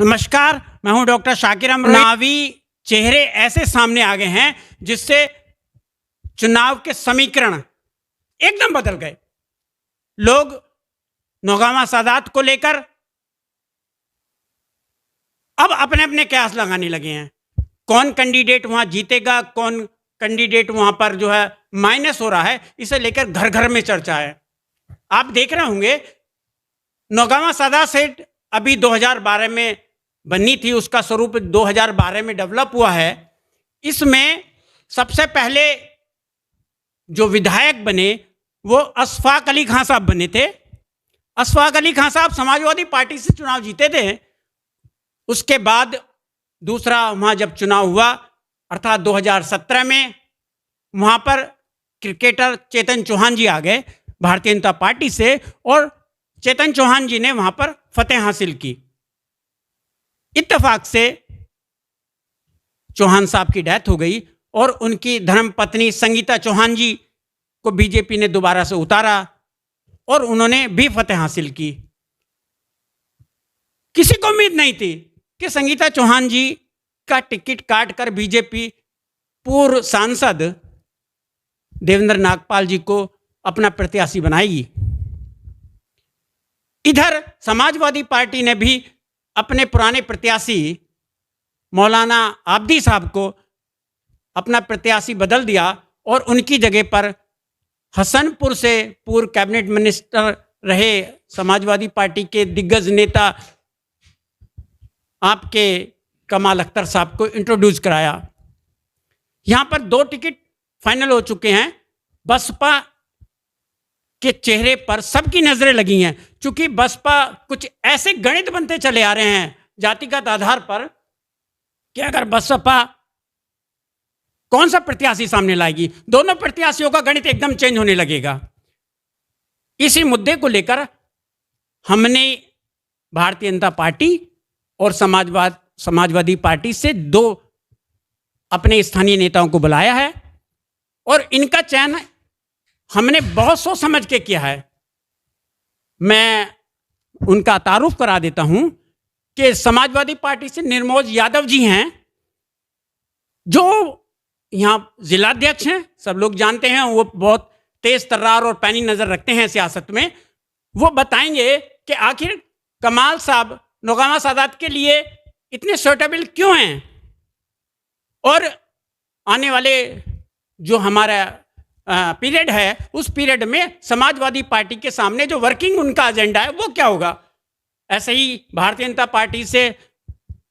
नमस्कार, मैं हूं डॉक्टर शाकिर अमरोही। चुनावी चेहरे ऐसे सामने आ गए हैं जिससे चुनाव के समीकरण एकदम बदल गए। लोग नौगामा सादात को लेकर अब अपने अपने कयास लगाने लगे हैं। कौन कैंडिडेट वहां जीतेगा, कौन कैंडिडेट वहां पर जो है माइनस हो रहा है, इसे लेकर घर घर में चर्चा है। आप देख रहे होंगे नौगामा सादात सीट अभी 2012 में बनी थी, उसका स्वरूप 2012 में डेवलप हुआ है। इसमें सबसे पहले जो विधायक बने वो अशफाक अली खां साहब बने थे। अशफाक अली खां साहब समाजवादी पार्टी से चुनाव जीते थे। उसके बाद दूसरा वहाँ जब चुनाव हुआ अर्थात 2017 में, वहाँ पर क्रिकेटर चेतन चौहान जी आ गए भारतीय जनता पार्टी से और चेतन चौहान जी ने वहाँ पर फतेह हासिल की। इत्तेफाक से चौहान साहब की डेथ हो गई और उनकी धर्मपत्नी संगीता चौहान जी को बीजेपी ने दोबारा से उतारा और उन्होंने भी फतेह हासिल की। किसी को उम्मीद नहीं थी कि संगीता चौहान जी का टिकट काट कर बीजेपी पूर्व सांसद देवेंद्र नागपाल जी को अपना प्रत्याशी बनाएगी। इधर समाजवादी पार्टी ने भी अपने पुराने प्रत्याशी मौलाना आब्दी साहब को अपना प्रत्याशी बदल दिया और उनकी जगह पर हसनपुर से पूर्व कैबिनेट मिनिस्टर रहे समाजवादी पार्टी के दिग्गज नेता आपके कमाल अख्तर साहब को इंट्रोड्यूस कराया। यहाँ पर 2 टिकट फाइनल हो चुके हैं। बसपा के चेहरे पर सबकी नजरें लगी हैं, क्योंकि बसपा कुछ ऐसे गणित बनते चले आ रहे हैं जातिगत आधार पर कि अगर बसपा कौन सा प्रत्याशी सामने लाएगी, दोनों प्रत्याशियों का गणित एकदम चेंज होने लगेगा। इसी मुद्दे को लेकर हमने भारतीय जनता पार्टी और समाजवादी पार्टी से 2 अपने स्थानीय नेताओं को बुलाया है और इनका चयन हमने बहुत सोच समझ के किया है। मैं उनका तारुफ करा देता हूं कि समाजवादी पार्टी से निर्मोज यादव जी हैं, जो यहां जिलाध्यक्ष हैं, सब लोग जानते हैं। वो बहुत तेज तर्रार और पैनी नजर रखते हैं सियासत में। वो बताएंगे कि आखिर कमाल साहब नौगामा सादात के लिए इतने सूटेबल क्यों हैं और आने वाले जो हमारा पीरियड है उस पीरियड में समाजवादी पार्टी के सामने जो वर्किंग उनका एजेंडा है वो क्या होगा। ऐसे ही भारतीय जनता पार्टी से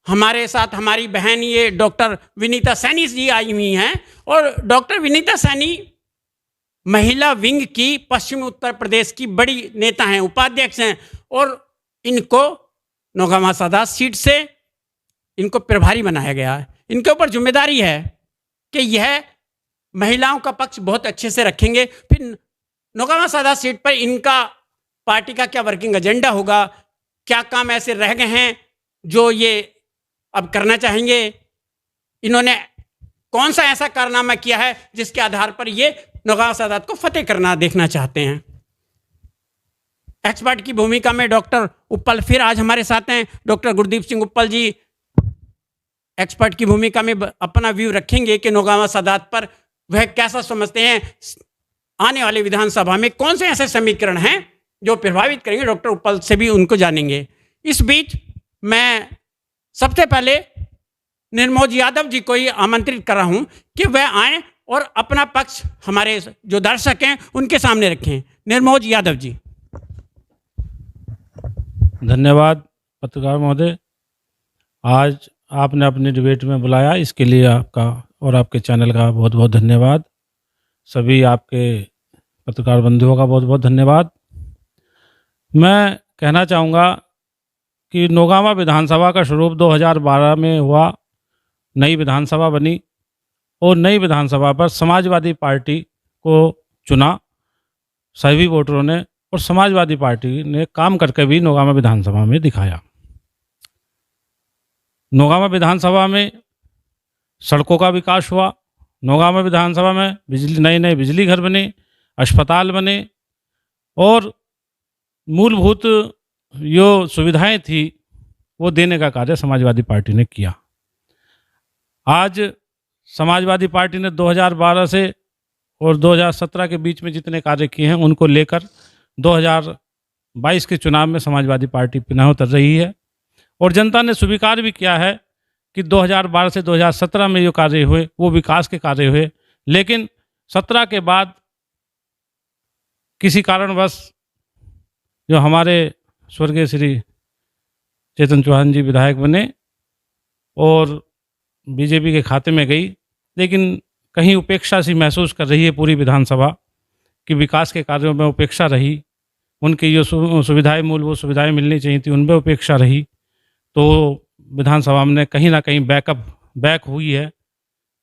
हमारे साथ हमारी बहन ये डॉक्टर विनीता सैनी जी आई हुई हैं और डॉक्टर विनीता सैनी महिला विंग की पश्चिमी उत्तर प्रदेश की बड़ी नेता हैं, उपाध्यक्ष हैं और इनको नौगामा सादात सीट से इनको प्रभारी बनाया गया है। इनके ऊपर जिम्मेदारी है कि यह महिलाओं का पक्ष बहुत अच्छे से रखेंगे। फिर नौगामा सादात सीट पर इनका पार्टी का क्या वर्किंग एजेंडा होगा, क्या काम ऐसे रह गए हैं जो ये अब करना चाहेंगे, इन्होंने कौन सा ऐसा कारनामा किया है जिसके आधार पर ये नौगामा सादात को फतेह करना देखना चाहते हैं। एक्सपर्ट की भूमिका में डॉक्टर उप्पल फिर आज हमारे साथ हैं। डॉक्टर गुरदीप सिंह उप्पल जी एक्सपर्ट की भूमिका में अपना व्यू रखेंगे कि नौगामा सादात पर वह कैसा समझते हैं, आने वाले विधानसभा में कौन से ऐसे समीकरण हैं जो प्रभावित करेंगे। डॉक्टर उप्पल से भी उनको जानेंगे। इस बीच मैं सबसे पहले निर्मोज यादव जी को ही आमंत्रित कर रहा हूं कि वह आएं और अपना पक्ष हमारे जो दर्शक हैं उनके सामने रखें। निर्मोज यादव जी। धन्यवाद पत्रकार महोदय, आज आपने अपने डिबेट में बुलाया, इसके लिए आपका और आपके चैनल का बहुत बहुत धन्यवाद। सभी आपके पत्रकार बंधुओं का बहुत बहुत धन्यवाद। मैं कहना चाहूँगा कि नौगामा विधानसभा का स्वरूप 2012 में हुआ, नई विधानसभा बनी और नई विधानसभा पर समाजवादी पार्टी को चुना सभी वोटरों ने और समाजवादी पार्टी ने काम करके भी नौगामा विधानसभा में दिखाया। नौगामा विधानसभा में सड़कों का विकास हुआ, नौगामा विधानसभा में नए बिजली घर बने, अस्पताल बने और मूलभूत जो सुविधाएं थी वो देने का कार्य समाजवादी पार्टी ने किया। आज समाजवादी पार्टी ने 2012 से और 2017 के बीच में जितने कार्य किए हैं उनको लेकर 2022 के चुनाव में समाजवादी पार्टी पिनाह उतर रही है। और जनता ने स्वीकार भी किया है कि 2012 से 2017 में जो कार्य हुए वो विकास के कार्य हुए, लेकिन 17 के बाद किसी कारणवश जो हमारे स्वर्गीय श्री चेतन चौहान जी विधायक बने और बीजेपी के खाते में गई, लेकिन कहीं उपेक्षा सी महसूस कर रही है पूरी विधानसभा कि विकास के कार्यों में उपेक्षा रही, उनकी जो सुविधाएं मूलभूत सुविधाएं मिलनी चाहिए थी उनमें उपेक्षा रही, तो विधानसभा में कहीं ना कहीं बैक हुई है।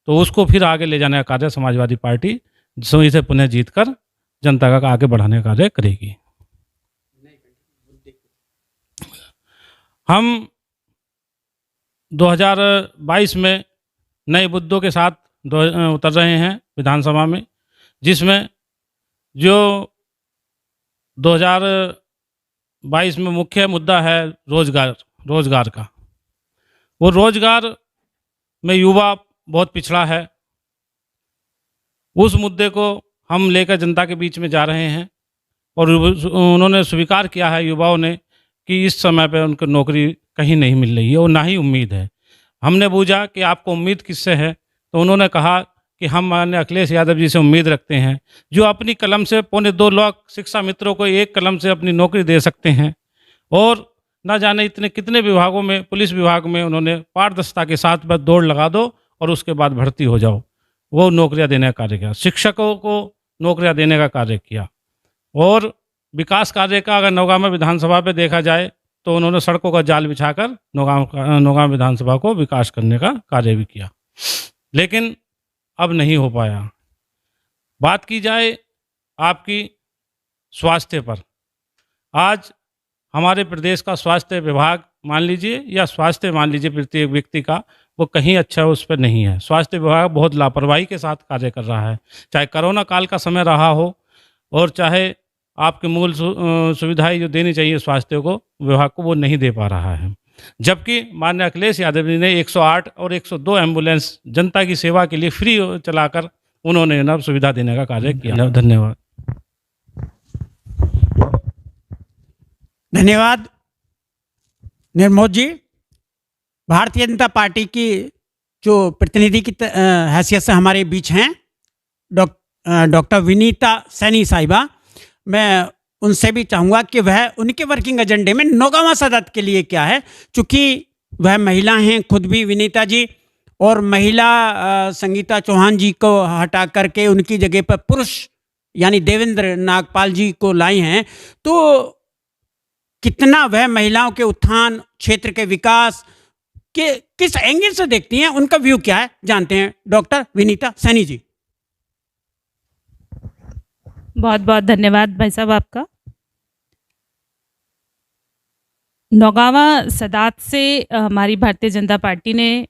तो उसको फिर आगे ले जाने का कार्य समाजवादी पार्टी इसे पुनः जीतकर जनता का आगे बढ़ाने का कार्य करेगी। हम 2022 में नए मुद्दों के साथ उतर रहे हैं विधानसभा में, जिसमें जो 2022 में मुख्य मुद्दा है रोजगार का। वो रोजगार में युवा बहुत पिछड़ा है, उस मुद्दे को हम लेकर जनता के बीच में जा रहे हैं। और उन्होंने स्वीकार किया है युवाओं ने कि इस समय पे उनको नौकरी कहीं नहीं मिल रही है और ना ही उम्मीद है। हमने पूछा कि आपको उम्मीद किससे है, तो उन्होंने कहा कि हम माननीय अखिलेश यादव जी से उम्मीद रखते हैं, जो अपनी कलम से 2.25 लाख शिक्षा मित्रों को एक कलम से अपनी नौकरी दे सकते हैं। और ना जाने इतने कितने विभागों में, पुलिस विभाग में उन्होंने पारदर्शिता के साथ बस दौड़ लगा दो और उसके बाद भर्ती हो जाओ, वो नौकरियां देने का कार्य किया। शिक्षकों को नौकरियां देने का कार्य किया। और विकास कार्य का अगर नौगामा विधानसभा पे देखा जाए तो उन्होंने सड़कों का जाल बिछाकर नौगामा विधानसभा को विकास करने का कार्य भी किया, लेकिन अब नहीं हो पाया। बात की जाए आपकी स्वास्थ्य पर, आज हमारे प्रदेश का स्वास्थ्य विभाग मान लीजिए या स्वास्थ्य मान लीजिए प्रत्येक व्यक्ति का, वो कहीं अच्छा उस पर नहीं है। स्वास्थ्य विभाग बहुत लापरवाही के साथ कार्य कर रहा है, चाहे कोरोना काल का समय रहा हो और चाहे आपके मूल सुविधाएं जो देनी चाहिए स्वास्थ्य को विभाग को, वो नहीं दे पा रहा है। जबकि माननीय अखिलेश यादव जी ने 108 और 102 एम्बुलेंस जनता की सेवा के लिए फ्री चलाकर उन्होंने ना सुविधा देने का कार्य किया। धन्यवाद। धन्यवाद निर्मोद जी। भारतीय जनता पार्टी की जो प्रतिनिधि की हैसियत से हमारे बीच हैं डॉक्टर विनीता सैनी साहिबा, मैं उनसे भी चाहूँगा कि वह उनके वर्किंग एजेंडे में नौगामा सदत के लिए क्या है, चूँकि वह महिला हैं खुद भी विनीता जी, और महिला संगीता चौहान जी को हटा करके उनकी जगह पर पुरुष यानी देवेंद्र नागपाल जी को लाई हैं। तो कितना वह महिलाओं के उत्थान, क्षेत्र के विकास के किस एंगल से देखती हैं, उनका व्यू क्या है, जानते हैं डॉक्टर विनीता सैनी जी। बहुत बहुत धन्यवाद भाई साहब आपका। नौगावा सदात से हमारी भारतीय जनता पार्टी ने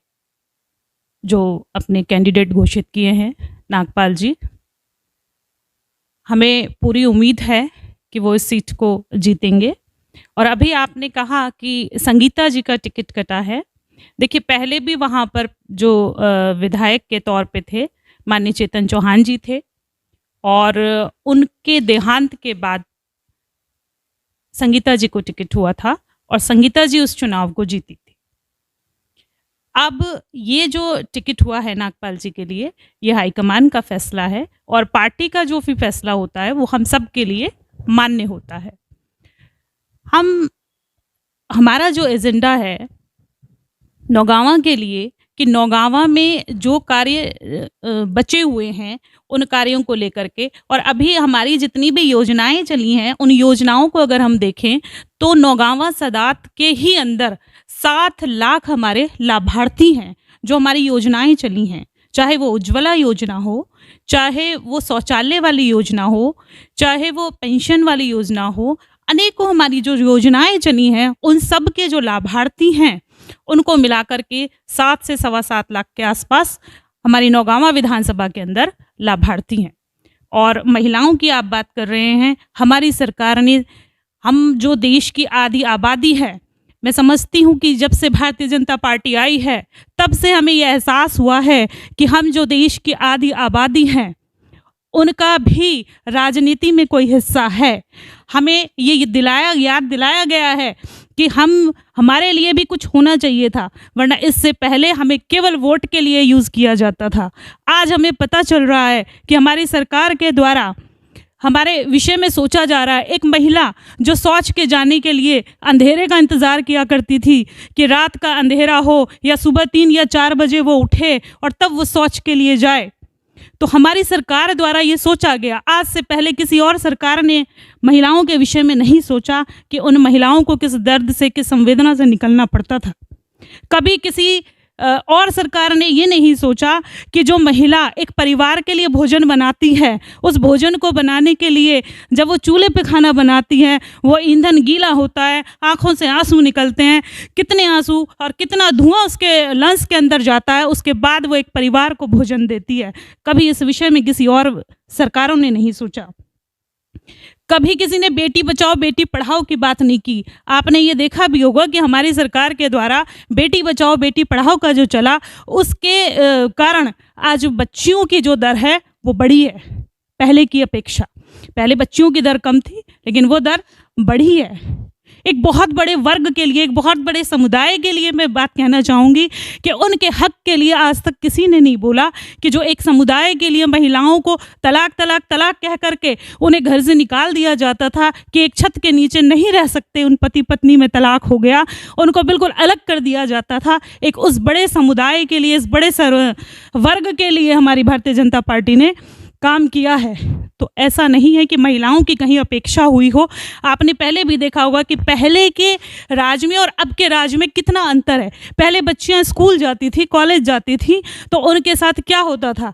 जो अपने कैंडिडेट घोषित किए हैं नागपाल जी, हमें पूरी उम्मीद है कि वो इस सीट को जीतेंगे। और अभी आपने कहा कि संगीता जी का टिकट कटा है। देखिए, पहले भी वहाँ पर जो विधायक के तौर पे थे माननीय चेतन चौहान जी थे, और उनके देहांत के बाद संगीता जी को टिकट हुआ था और संगीता जी उस चुनाव को जीती थी। अब ये जो टिकट हुआ है नागपाल जी के लिए, ये हाईकमान का फैसला है और पार्टी का जो भी फैसला होता है वो हम सब के लिए मान्य होता है। हमारा जो एजेंडा है नौगावा के लिए कि नौगावा में जो कार्य बचे हुए हैं उन कार्यों को लेकर के, और अभी हमारी जितनी भी योजनाएं चली हैं उन योजनाओं को अगर हम देखें तो नौगावा सदात के ही अंदर 7 लाख हमारे लाभार्थी हैं जो हमारी योजनाएं चली हैं, चाहे वो उज्ज्वला योजना हो, चाहे वो शौचालय वाली योजना हो, चाहे वो पेंशन वाली योजना हो। अनेकों हमारी जो योजनाएं चली हैं उन सब के जो लाभार्थी हैं उनको मिलाकर के 7 से 7.25 लाख के आसपास हमारी नौगावा विधानसभा के अंदर लाभार्थी हैं। और महिलाओं की आप बात कर रहे हैं, हमारी सरकार ने, हम जो देश की आधी आबादी है मैं समझती हूँ कि जब से भारतीय जनता पार्टी आई है तब से हमें ये एहसास हुआ है कि हम जो देश की आधी आबादी हैं उनका भी राजनीति में कोई हिस्सा है। हमें ये याद दिलाया गया है कि हमारे लिए भी कुछ होना चाहिए था, वरना इससे पहले हमें केवल वोट के लिए यूज़ किया जाता था। आज हमें पता चल रहा है कि हमारी सरकार के द्वारा हमारे विषय में सोचा जा रहा है। एक महिला जो शौच के जाने के लिए अंधेरे का इंतज़ार किया करती थी कि रात का अंधेरा हो या सुबह 3 या 4 बजे वो उठे और तब वो शौच के लिए जाए, तो हमारी सरकार द्वारा ये सोचा गया। आज से पहले किसी और सरकार ने महिलाओं के विषय में नहीं सोचा कि उन महिलाओं को किस दर्द से, किस संवेदना से निकलना पड़ता था। कभी किसी और सरकार ने ये नहीं सोचा कि जो महिला एक परिवार के लिए भोजन बनाती है, उस भोजन को बनाने के लिए जब वो चूल्हे पे खाना बनाती है, वो ईंधन गीला होता है, आँखों से आंसू निकलते हैं, कितने आंसू और कितना धुआं उसके लंग्स के अंदर जाता है, उसके बाद वो एक परिवार को भोजन देती है। कभी इस विषय में किसी और सरकारों ने नहीं सोचा। कभी किसी ने बेटी बचाओ बेटी पढ़ाओ की बात नहीं की। आपने ये देखा भी होगा कि हमारी सरकार के द्वारा बेटी बचाओ बेटी पढ़ाओ का जो चला, उसके कारण आज बच्चियों की जो दर है वो बढ़ी है पहले की अपेक्षा। पहले बच्चियों की दर कम थी, लेकिन वो दर बढ़ी है। एक बहुत बड़े वर्ग के लिए, एक बहुत बड़े समुदाय के लिए मैं बात कहना चाहूँगी कि उनके हक के लिए आज तक किसी ने नहीं बोला कि जो एक समुदाय के लिए महिलाओं को तलाक तलाक तलाक कह करके उन्हें घर से निकाल दिया जाता था कि एक छत के नीचे नहीं रह सकते, उन पति पत्नी में तलाक हो गया, उनको बिल्कुल अलग कर दिया जाता था। एक उस बड़े समुदाय के लिए, इस बड़े वर्ग के लिए हमारी भारतीय जनता पार्टी ने काम किया है। तो ऐसा नहीं है कि महिलाओं की कहीं अपेक्षा हुई हो। आपने पहले भी देखा होगा कि पहले के राज में और अब के राज में कितना अंतर है। पहले बच्चियां स्कूल जाती थी, कॉलेज जाती थी, तो उनके साथ क्या होता था,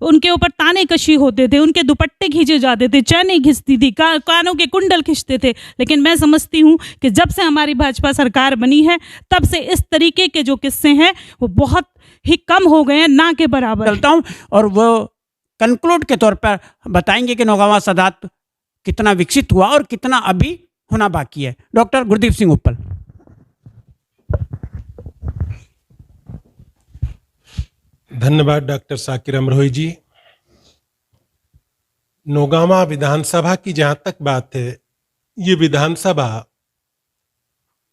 उनके ऊपर ताने कशी होते थे, उनके दुपट्टे खींचे जाते थे, चैनें खिंचती थी, कानों के कुंडल खींचते थे। लेकिन मैं समझती हूँ कि जब से हमारी भाजपा सरकार बनी है तब से इस तरीके के जो किस्से हैं वो बहुत ही कम हो गए हैं, ना के बराबर। चलता हूँ और वो कंक्लूड के तौर पर बताएंगे कि नौगावा सादात कितना विकसित हुआ और कितना अभी होना बाकी है। डॉक्टर गुरदीप सिंह उप्पल। धन्यवाद डॉक्टर साकिर अमरोही जी। नौगावा विधानसभा की जहां तक बात है, ये विधानसभा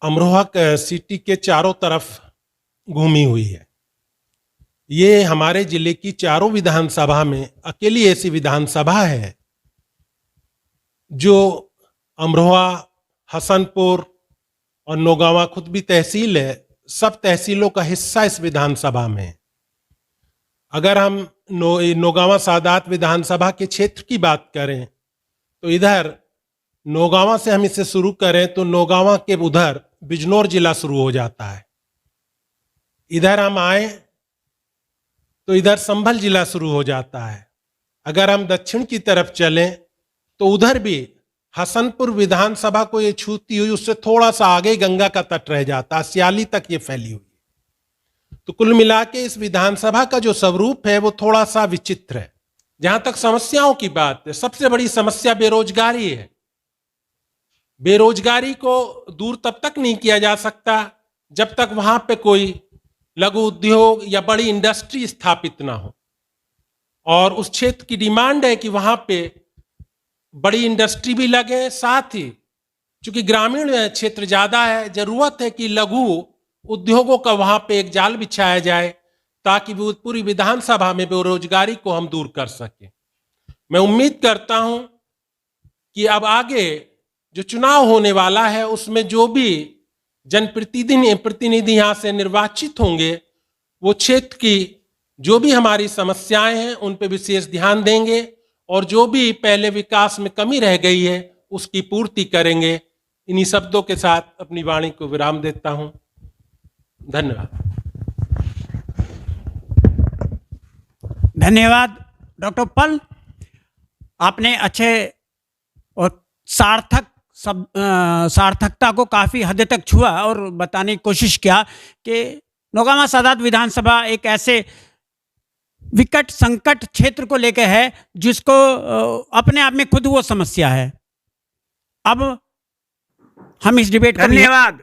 अमरोहा सिटी के चारों तरफ घूमी हुई है। ये हमारे जिले की चारों विधानसभा में अकेली ऐसी विधानसभा है जो अमरोहा, हसनपुर और नौगावा खुद भी तहसील है, सब तहसीलों का हिस्सा इस विधानसभा में है। अगर हम नौगावा सादात विधानसभा के क्षेत्र की बात करें तो इधर नौगावा से हम इसे शुरू करें तो नौगावा के उधर बिजनौर जिला शुरू हो जाता है। इधर हम आए तो इधर संभल जिला शुरू हो जाता है। अगर हम दक्षिण की तरफ चलें तो उधर भी हसनपुर विधानसभा को ये छूती हुई उससे थोड़ा सा आगे गंगा का तट रह जाता है, सियाली तक ये फैली हुई। तो कुल मिला के इस विधानसभा का जो स्वरूप है वो थोड़ा सा विचित्र है। जहां तक समस्याओं की बात है, सबसे बड़ी समस्या बेरोजगारी है। बेरोजगारी को दूर तब तक नहीं किया जा सकता जब तक वहां पे कोई लघु उद्योग या बड़ी इंडस्ट्री स्थापित ना हो। और उस क्षेत्र की डिमांड है कि वहां पे बड़ी इंडस्ट्री भी लगे, साथ ही चूंकि ग्रामीण क्षेत्र ज्यादा है, जरूरत है कि लघु उद्योगों का वहां पे एक जाल बिछाया जाए ताकि पूरी विधानसभा में बेरोजगारी को हम दूर कर सकें। मैं उम्मीद करता हूं कि अब आगे जो चुनाव होने वाला है उसमें जो भी जनप्रतिनिधि यहाँ से निर्वाचित होंगे वो क्षेत्र की जो भी हमारी समस्याएं हैं उन पे विशेष ध्यान देंगे और जो भी पहले विकास में कमी रह गई है उसकी पूर्ति करेंगे। इन्हीं शब्दों के साथ अपनी वाणी को विराम देता हूं। धन्यवाद। धन्यवाद डॉक्टर उप्पल। आपने अच्छे और सार्थकता को काफ़ी हद तक छुआ और बताने की कोशिश किया कि नौगावा सादात विधानसभा एक ऐसे विकट संकट क्षेत्र को लेकर है जिसको अपने आप में खुद वो समस्या है। अब हम इस डिबेट को धन्यवाद।